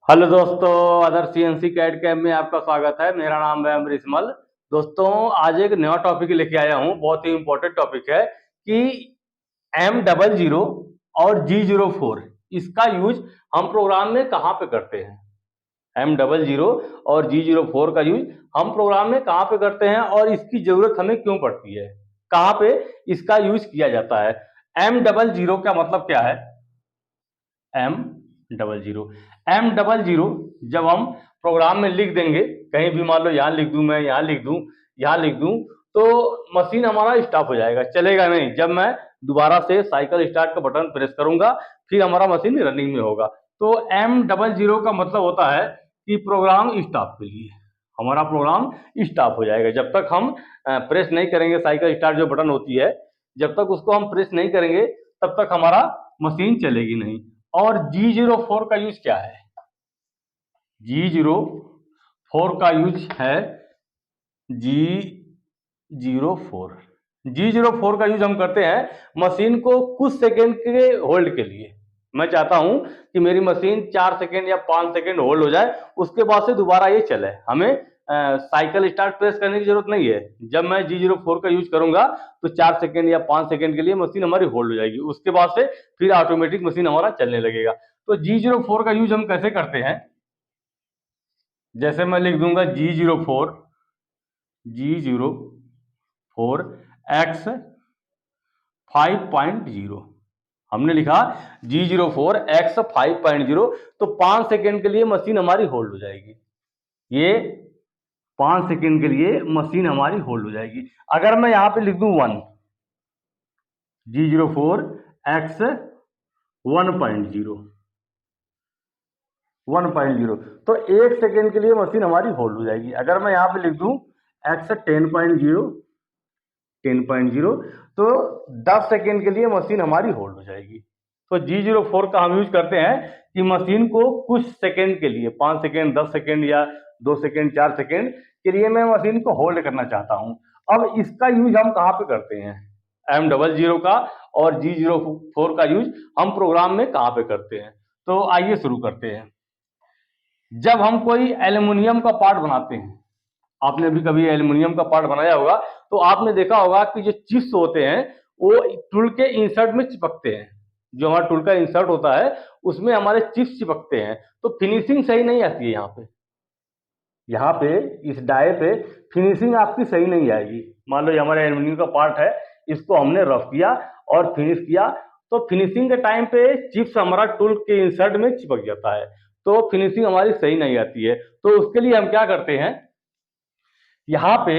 Hello दोस्तों, other CNC CAD camp में आपका स्वागत है। मेरा नाम है अमरीश मल। दोस्तों, आज एक नया टॉपिक लेके आया हूँ। बहुत ही इंपॉर्टेंट टॉपिक है कि M00 और G04 इसका यूज हम प्रोग्राम में कहाँ पे करते हैं। M00 और G04 का यूज हम प्रोग्राम में कहाँ पे करते हैं और इसकी जरूरत हमें क्यों पड़ती है, कहाँ पे इसका यूज किया जाता है। M00 का मतलब क्या है? M00 जब हम प्रोग्राम में लिख देंगे, कहीं भी मान लो यहाँ लिख दूं, मैं यहाँ लिख दूं, यहाँ लिख दूं, तो मशीन हमारा स्टॉप हो जाएगा, चलेगा नहीं। जब मैं दोबारा से साइकिल स्टार्ट का बटन प्रेस करूंगा फिर हमारा मशीन रनिंग में होगा। तो M00 का मतलब होता है कि प्रोग्राम स्टॉप के लिए हमारा प्रोग्राम स्टॉप हो जाएगा। जब तक हम प्रेस नहीं करेंगे साइकिल स्टार्ट जो बटन होती है, जब तक उसको हम प्रेस नहीं करेंगे तब तक हमारा मशीन चलेगी नहीं। और G04 का यूज क्या है? G04 का यूज है G04 का यूज हम करते हैं मशीन को कुछ सेकेंड के होल्ड के लिए। मैं चाहता हूं कि मेरी मशीन 4 सेकेंड या 5 सेकेंड होल्ड हो जाए, उसके बाद से दोबारा ये चले। हमें साइकिल स्टार्ट प्रेस करने की जरूरत नहीं है। जब मैं G04 का यूज करूंगा तो 4 सेकेंड या 5 सेकेंड के लिए मशीन हमारी होल्ड हो जाएगी, उसके बाद से फिर ऑटोमेटिक मशीन हमारा चलने लगेगा। तो G04 का यूज हम कैसे करते हैं? जैसे मैं लिख दूंगा G04 X 5.0, हमने लिखा G04 X 5.0, तो 5 सेकेंड के लिए मशीन हमारी होल्ड हो जाएगी। ये 5 सेकेंड के लिए मशीन हमारी होल्ड हो जाएगी। अगर मैं यहां पे लिख दूं 1, G04 X 1.0 तो 1 सेकेंड के लिए मशीन हमारी होल्ड हो जाएगी। अगर मैं यहाँ पे लिख दूं X 10.0 तो 10 सेकेंड के लिए मशीन हमारी होल्ड हो जाएगी। तो G04 का हम यूज करते हैं कि मशीन को कुछ सेकेंड के लिए, 5 सेकेंड, 10 सेकेंड या 2 सेकेंड, 4 सेकेंड के लिए मैं मशीन को होल्ड करना चाहता हूं। अब इसका यूज हम कहाँ पे करते हैं? M00 का और G04 का यूज हम प्रोग्राम में कहाँ पे करते हैं? तो आइए शुरू करते हैं। जब हम कोई एल्युमिनियम का पार्ट बनाते हैं, आपने भी कभी एल्युमिनियम का पार्ट बनाया होगा, तो आपने देखा होगा कि जो चिप्स होते हैं वो टूल के इंसर्ट में चिपकते हैं। जो हमारा टूल का इंसर्ट होता है उसमें हमारे चिप्स चिपकते हैं, तो फिनिशिंग सही नहीं आती है। यहाँ पे इस डाई पे फिनिशिंग आपकी सही नहीं आएगी। मान लो ये हमारे एल्युमिनियम का पार्ट है, इसको हमने रफ किया और फिनिश किया, तो फिनिशिंग के टाइम पे चिप्स हमारा टूल के इंसर्ट में चिपक जाता है, तो फिनिशिंग हमारी सही नहीं आती है। तो उसके लिए हम क्या करते हैं, यहाँ पे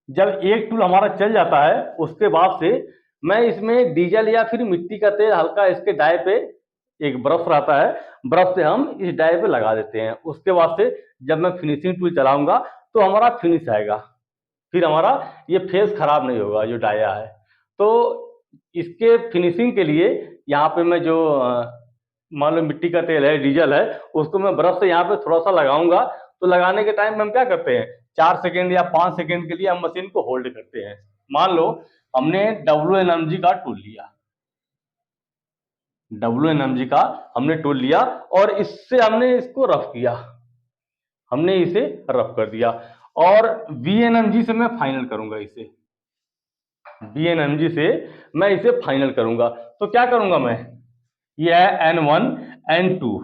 जब एक टूल हमारा चल जाता है उसके बाद से मैं इसमें डीजल या फिर मिट्टी का तेल हल्का इसके डाई पे, एक ब्रश रहता है, ब्रश से हम इस डाई पे लगा देते हैं। उसके बाद से जब मैं फिनिशिंग टूल चलाऊंगा तो हमारा फिनिश आएगा, फिर हमारा ये फेस खराब नहीं होगा जो डाया है। तो इसके फिनिशिंग के लिए यहाँ पे मैं जो मान लो मिट्टी का तेल है, डीजल है, उसको मैं ब्रश से यहाँ पे थोड़ा सा लगाऊंगा। तो लगाने के टाइम में हम क्या करते हैं, 4 सेकेंड या 5 सेकेंड के लिए हम मशीन को होल्ड करते हैं। मान लो हमने WNMG का टूल लिया, WNMG का हमने टूल लिया और इससे हमने इसको रफ किया, हमने इसे रफ कर दिया। और VNMG से मैं फाइनल करूंगा, इसे VNMG से मैं इसे फाइनल करूंगा। तो क्या करूंगा मैं, ये है N1 N2,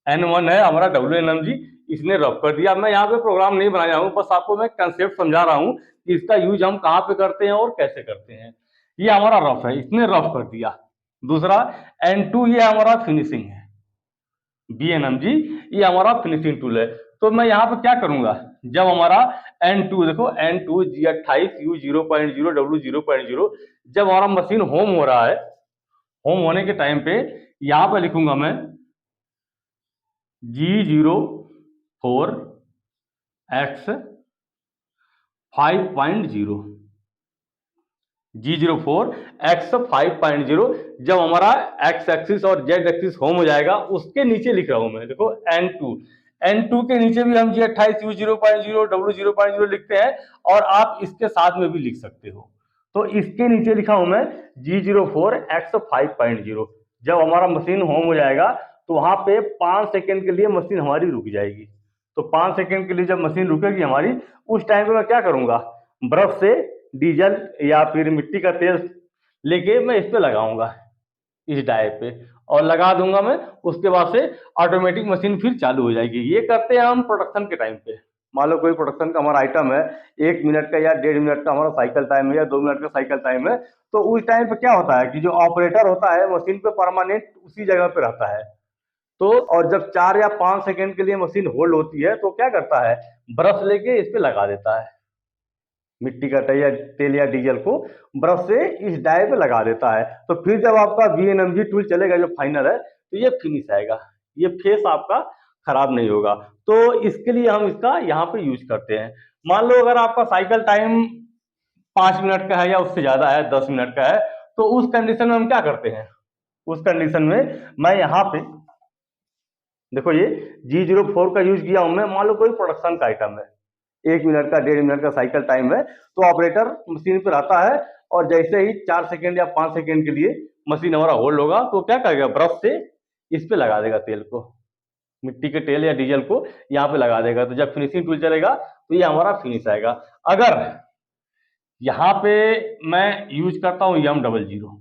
N1 है हमारा WNMG, इसने रफ कर दिया। मैं यहाँ पे प्रोग्राम नहीं बनाया हूँ, बस आपको मैं कंसेप्ट समझा रहा हूँ कि इसका यूज हम कहाँ पे करते हैं और कैसे करते हैं। ये हमारा रफ है, इसने रफ कर दिया। दूसरा N2, ये हमारा फिनिशिंग है। VNMG ये हमारा फिनिशिंग टूल है। तो मैं यहाँ पे क्या करूंगा, जब हमारा N2, देखो N2 G28 U0.0 W0.0, जब हमारा मशीन होम हो रहा है, होम होने के टाइम पे यहाँ पे लिखूंगा मैं G04 X 5.0, G04 X 5.0। जब हमारा X एक्सिस और Z एक्सिस होम हो जाएगा, उसके नीचे लिख रहा हूं मैं, देखो N2 के नीचे भी हम G28 U0.0 W0.0 लिखते हैं, और आप इसके साथ में भी लिख सकते हो। तो इसके नीचे लिखा हूं मैं G04 X 5.0। जब हमारा मशीन होम हो जाएगा तो वहां पे 5 सेकेंड के लिए मशीन हमारी रुक जाएगी। तो 5 सेकेंड के लिए जब मशीन रुकेगी हमारी, उस टाइम पे मैं क्या करूंगा, ब्रश से डीजल या फिर मिट्टी का तेल लेके मैं इस पे लगाऊंगा, इस डाई पे, और लगा दूंगा मैं। उसके बाद से ऑटोमेटिक मशीन फिर चालू हो जाएगी। ये करते हैं हम प्रोडक्शन के टाइम पे। मान लो कोई प्रोडक्शन का हमारा आइटम है, 1 मिनट का या 1.5 मिनट का हमारा साइकिल टाइम है या 2 मिनट का साइकिल टाइम है, तो उस टाइम पे क्या होता है कि जो ऑपरेटर होता है मशीन पे परमानेंट उसी जगह पे रहता है। तो और जब 4 या 5 सेकेंड के लिए मशीन होल्ड होती है तो क्या करता है, ब्रश लेके इस पे लगा देता है, मिट्टी का तेल या डीजल को ब्रश से इस डाई पे लगा देता है। तो फिर जब आपका VNMG टूल चलेगा जो फाइनल है, तो ये फिनिश आएगा, ये फेस आपका खराब नहीं होगा। तो इसके लिए हम इसका यहाँ पे यूज करते हैं। मान लो अगर आपका साइकिल टाइम 5 मिनट का है या उससे ज्यादा है, 10 मिनट का है, तो उस कंडीशन में हम क्या करते हैं, उस कंडीशन में मैं यहाँ पे देखो ये G04 का यूज किया हूं मैं। मान लो कोई प्रोडक्शन का आइटम है, 1 मिनट का 1.5 मिनट का साइकिल टाइम है, तो ऑपरेटर मशीन पर आता है और जैसे ही 4 सेकेंड या 5 सेकेंड के लिए मशीन हमारा होल्ड होगा तो क्या करेगा, ब्रश से इस पे लगा देगा तेल को, मिट्टी के तेल या डीजल को यहाँ पे लगा देगा। तो जब फिनिशिंग टूल चलेगा तो ये हमारा फिनिश आएगा। अगर यहाँ पे मैं यूज करता हूँ M00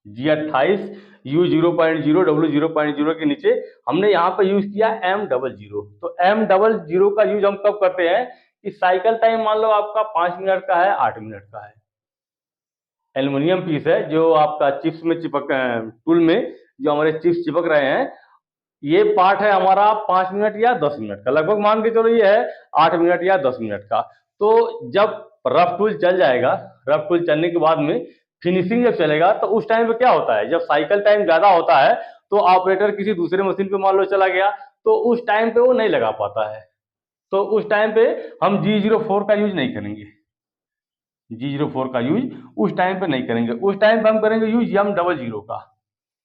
G28 U00 W0.0 के नीचे हमने यहाँ पे यूज किया M00। तो M00 का यूज हम कब करते हैं कि साइकिल टाइम मान लो आपका 5 मिनट का है, 8 मिनट का है, एल्युमिनियम पीस है जो आपका चिप्स में चिपक, टूल में जो हमारे चिप्स चिपक रहे हैं, ये पार्ट है हमारा 5 मिनट या 10 मिनट का, लगभग मान के चलो ये है 8 मिनट या 10 मिनट का। तो जब रफ टूल चल जाएगा, रफ टूल चलने के बाद में फिनिशिंग जब चलेगा, तो उस टाइम पे क्या होता है, जब साइकिल टाइम ज्यादा होता है तो ऑपरेटर किसी दूसरे मशीन पे मान लो चला गया, तो उस टाइम पे वो नहीं लगा पाता है। तो उस टाइम पे हम G04 का यूज नहीं करेंगे, G04 का यूज उस टाइम पे नहीं करेंगे। उस टाइम पे हम करेंगे यूज M00 का।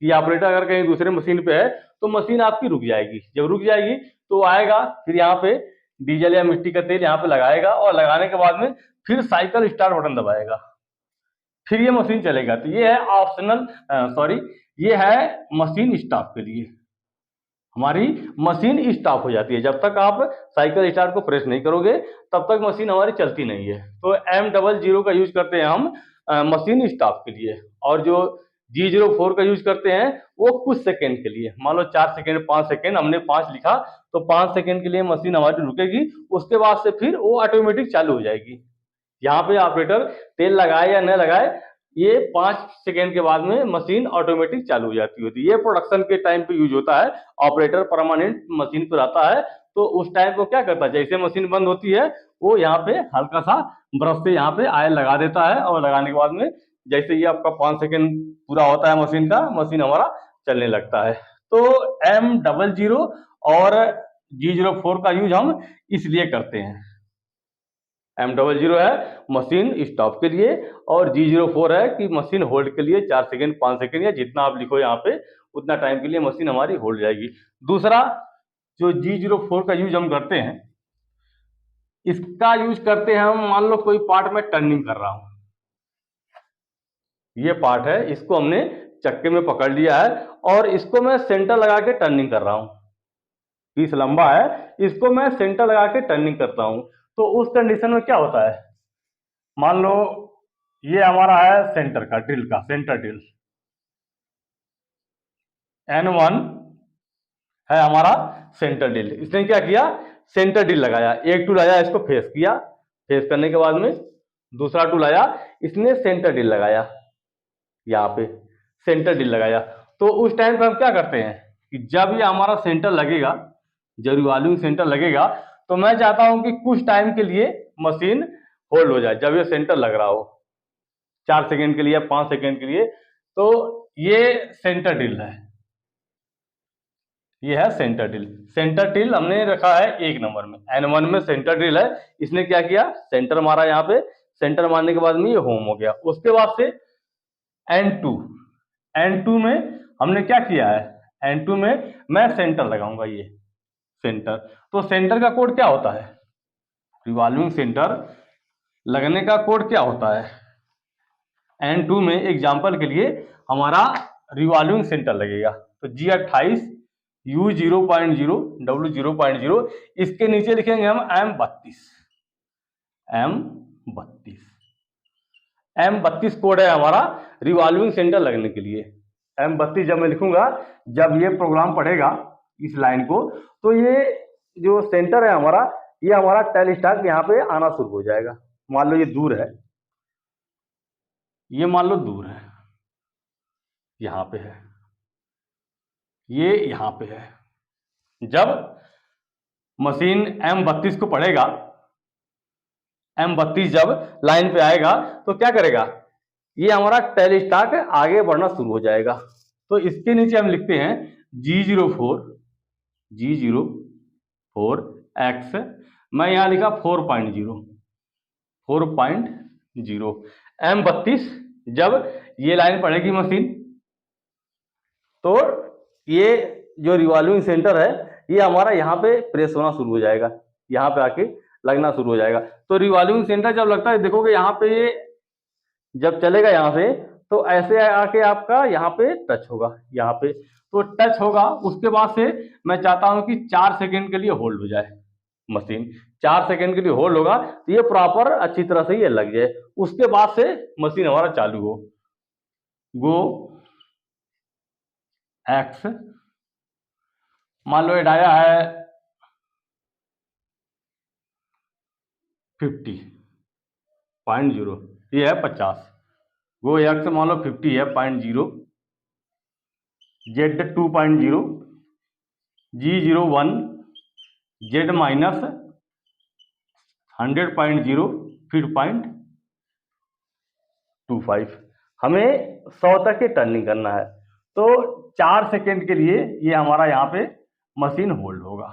ये ऑपरेटर अगर कहीं दूसरे मशीन पे है तो मशीन आपकी रुक जाएगी। जब रुक जाएगी तो आएगा, फिर यहाँ पे डीजल या मिट्टी का तेल यहाँ पे लगाएगा और लगाने के बाद में फिर साइकिल स्टार्ट बटन दबाएगा, फिर ये मशीन चलेगा। तो ये है ऑप्शनल, सॉरी, ये है मशीन स्टॉप के लिए। हमारी मशीन स्टॉप हो जाती है जब तक आप साइकिल स्टार्ट को प्रेस नहीं करोगे, तब तक मशीन हमारी चलती नहीं है। तो M00 का यूज करते हैं हम मशीन स्टॉप के लिए। और जो G04 का यूज करते हैं वो कुछ सेकेंड के लिए, मान लो 4 सेकेंड 5 सेकेंड, हमने 5 लिखा तो 5 सेकेंड के लिए मशीन हमारी रुकेगी, उसके बाद से फिर वो ऑटोमेटिक चालू हो जाएगी। यहाँ पे ऑपरेटर तेल लगाए या न लगाए, ये 5 सेकेंड के बाद में मशीन ऑटोमेटिक चालू हो जाती होती है। ये प्रोडक्शन के टाइम पे यूज होता है। ऑपरेटर परमानेंट मशीन पर आता है तो उस टाइम को क्या करता है, जैसे मशीन बंद होती है वो यहाँ पे हल्का सा ब्रश से यहाँ पे आयल लगा देता है, और लगाने के बाद में जैसे ही आपका 5 सेकेंड पूरा होता है मशीन का, मशीन हमारा चलने लगता है। तो M00 और G04 का यूज हम इसलिए करते हैं। M00 है मशीन स्टॉप के लिए, और G04 है कि मशीन होल्ड के लिए, 4 सेकेंड 5 सेकेंड या जितना आप लिखो यहाँ पे उतना टाइम के लिए मशीन हमारी होल्ड जाएगी। दूसरा जो G04 का यूज हम करते हैं, इसका यूज करते हैं हम, मान लो कोई पार्ट में टर्निंग कर रहा हूं, ये पार्ट है, इसको हमने चक्के में पकड़ लिया है और इसको मैं सेंटर लगा के टर्निंग कर रहा हूं, पीस लंबा है, इसको मैं सेंटर लगा के टर्निंग करता हूं। तो उस कंडीशन में क्या होता है, मान लो ये हमारा है सेंटर का ड्रिल का, सेंटर ड्रिल N1 है हमारा सेंटर ड्रिल। इसने क्या किया, सेंटर ड्रिल लगाया, एक टूल आया इसको फेस किया, फेस करने के बाद में दूसरा टूल आया, इसने सेंटर ड्रिल लगाया, यहाँ पे सेंटर ड्रिल लगाया। तो उस टाइम पे हम क्या करते हैं कि जब ये हमारा सेंटर लगेगा, जब रिवॉल्विंग सेंटर लगेगा, तो मैं चाहता हूं कि कुछ टाइम के लिए मशीन होल्ड हो जाए जब ये सेंटर लग रहा हो, 4 सेकेंड के लिए 5 सेकेंड के लिए। तो ये सेंटर ड्रिल है, ये है सेंटर ड्रिल। सेंटर ड्रिल हमने रखा है 1 नंबर में, N1 में सेंटर ड्रिल है। इसने क्या किया, सेंटर मारा, यहाँ पे सेंटर मारने के बाद में ये होम हो गया। उसके बाद से N2 में हमने क्या किया है, N2 में मैं सेंटर लगाऊंगा, ये सेंटर। तो सेंटर का कोड क्या होता है, रिवॉल्विंग सेंटर लगने का कोड क्या होता है, N2 में एग्जाम्पल के लिए हमारा रिवॉल्विंग सेंटर लगेगा, तो G28 U 0.0 W 0.0, इसके नीचे लिखेंगे हम M32 कोड है हमारा रिवॉल्विंग सेंटर लगने के लिए। M32 जब मैं लिखूंगा, जब ये प्रोग्राम पढ़ेगा इस लाइन को, तो ये जो सेंटर है हमारा, ये हमारा टेल स्टाक यहाँ पे आना शुरू हो जाएगा। मान लो ये दूर है, ये मान लो दूर है, यहाँ पे है, ये यहाँ पे है। जब मशीन M32 को पढ़ेगा, M32 जब लाइन पे आएगा तो क्या करेगा, ये हमारा टेल स्टाक आगे बढ़ना शुरू हो जाएगा। तो इसके नीचे हम लिखते हैं G04 X, मैं यहाँ लिखा 4.0 M32 जब ये लाइन पढ़ेगी मशीन, तो ये जो रिवॉल्विंग सेंटर है ये हमारा यहाँ पे प्रेस होना शुरू हो जाएगा, यहाँ पे आके लगना शुरू हो जाएगा। तो रिवॉल्विंग सेंटर जब लगता है, देखोगे यहाँ पे ये जब चलेगा यहाँ से, तो ऐसे आके आपका यहाँ पे टच होगा, यहाँ पे तो टच होगा। उसके बाद से मैं चाहता हूँ कि 4 सेकेंड के लिए होल्ड हो जाए मशीन, 4 सेकेंड के लिए होल्ड होगा, तो ये प्रॉपर अच्छी तरह से ये लग जाए। उसके बाद से मशीन हमारा चालू हो। गो एक्स, मान लो ये डाया है 50.0, ये है 50। गो एक्स मान लो 50 है 0.0, Z 2.0, G01, Z माइनस 100.0, फिर 0.25। हमें 100 तक ये टर्निंग करना है, तो 4 सेकेंड के लिए ये हमारा यहाँ पे मशीन होल्ड होगा।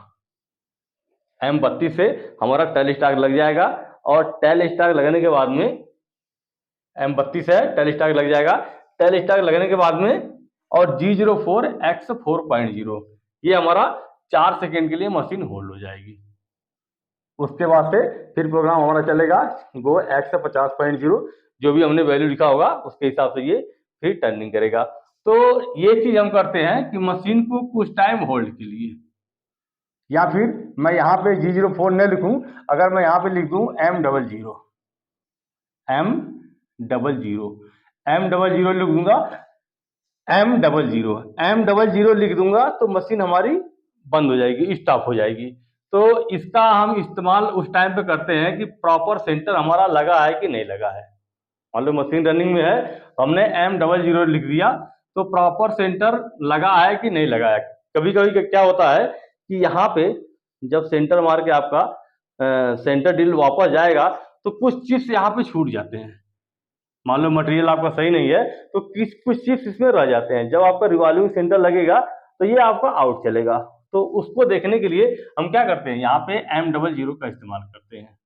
M32 से हमारा टेल स्टाक लग जाएगा, और टेल स्टाक लगने के बाद में M32 है, टेल स्टाक लग जाएगा। टेल स्टाक लगने के बाद में और G04 X 4.0, ये हमारा 4 सेकेंड के लिए मशीन होल्ड हो जाएगी। उसके बाद से फिर प्रोग्राम हमारा चलेगा गो X 50.0, जो भी हमने वैल्यू लिखा होगा उसके हिसाब से ये फिर टर्निंग करेगा। तो ये चीज हम करते हैं कि मशीन को कुछ टाइम होल्ड के लिए, या फिर मैं यहाँ पे G04 न लिखूं, अगर मैं यहाँ पे लिख दूं M00 लिख दूंगा, M00 लिख दूंगा, तो मशीन हमारी बंद हो जाएगी, स्टॉप हो जाएगी। तो इसका हम इस्तेमाल उस टाइम पे करते हैं कि प्रॉपर सेंटर हमारा लगा है कि नहीं लगा है। मान लो मशीन रनिंग में है, हमने M00 लिख दिया, तो प्रॉपर सेंटर लगा है कि नहीं लगा है। कभी कभी क्या होता है कि यहाँ पे जब सेंटर मार के आपका सेंटर ड्रिल वापस जाएगा, तो कुछ चिप्स यहाँ पे छूट जाते हैं। मान लो मटेरियल आपका सही नहीं है, तो कुछ चिप्स इसमें रह जाते हैं। जब आपका रिवॉल्विंग सेंटर लगेगा तो ये आपका आउट चलेगा। तो उसको देखने के लिए हम क्या करते हैं, यहाँ पे M00 का इस्तेमाल करते हैं।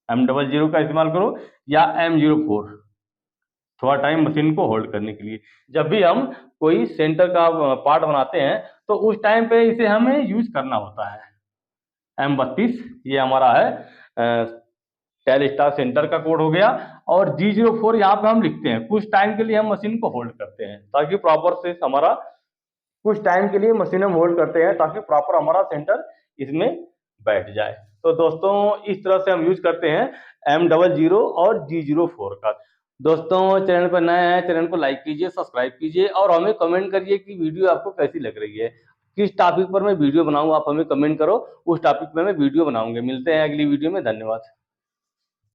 M00 का इस्तेमाल करो, या M04, थोड़ा टाइम मशीन को होल्ड करने के लिए। जब भी हम कोई सेंटर का पार्ट बनाते हैं, तो उस टाइम पे इसे हमें यूज करना होता है। M32 ये हमारा है टेल स्टाक सेंटर का कोड हो गया, और G04 यहाँ पे हम लिखते हैं। कुछ टाइम के लिए हम मशीन को होल्ड करते हैं, ताकि प्रॉपर से हमारा कुछ टाइम के लिए मशीन हम होल्ड करते हैं, ताकि प्रॉपर हमारा सेंटर इसमें बैठ जाए। तो दोस्तों इस तरह से हम यूज करते हैं M00 और G04 का। दोस्तों चैनल पर नए हैं, चैनल को लाइक कीजिए, सब्सक्राइब कीजिए, और हमें कमेंट करिए कि वीडियो आपको कैसी लग रही है, किस टॉपिक पर मैं वीडियो बनाऊं। आप हमें कमेंट करो, उस टॉपिक पर मैं वीडियो बनाऊंगा। मिलते हैं अगली वीडियो में, धन्यवाद।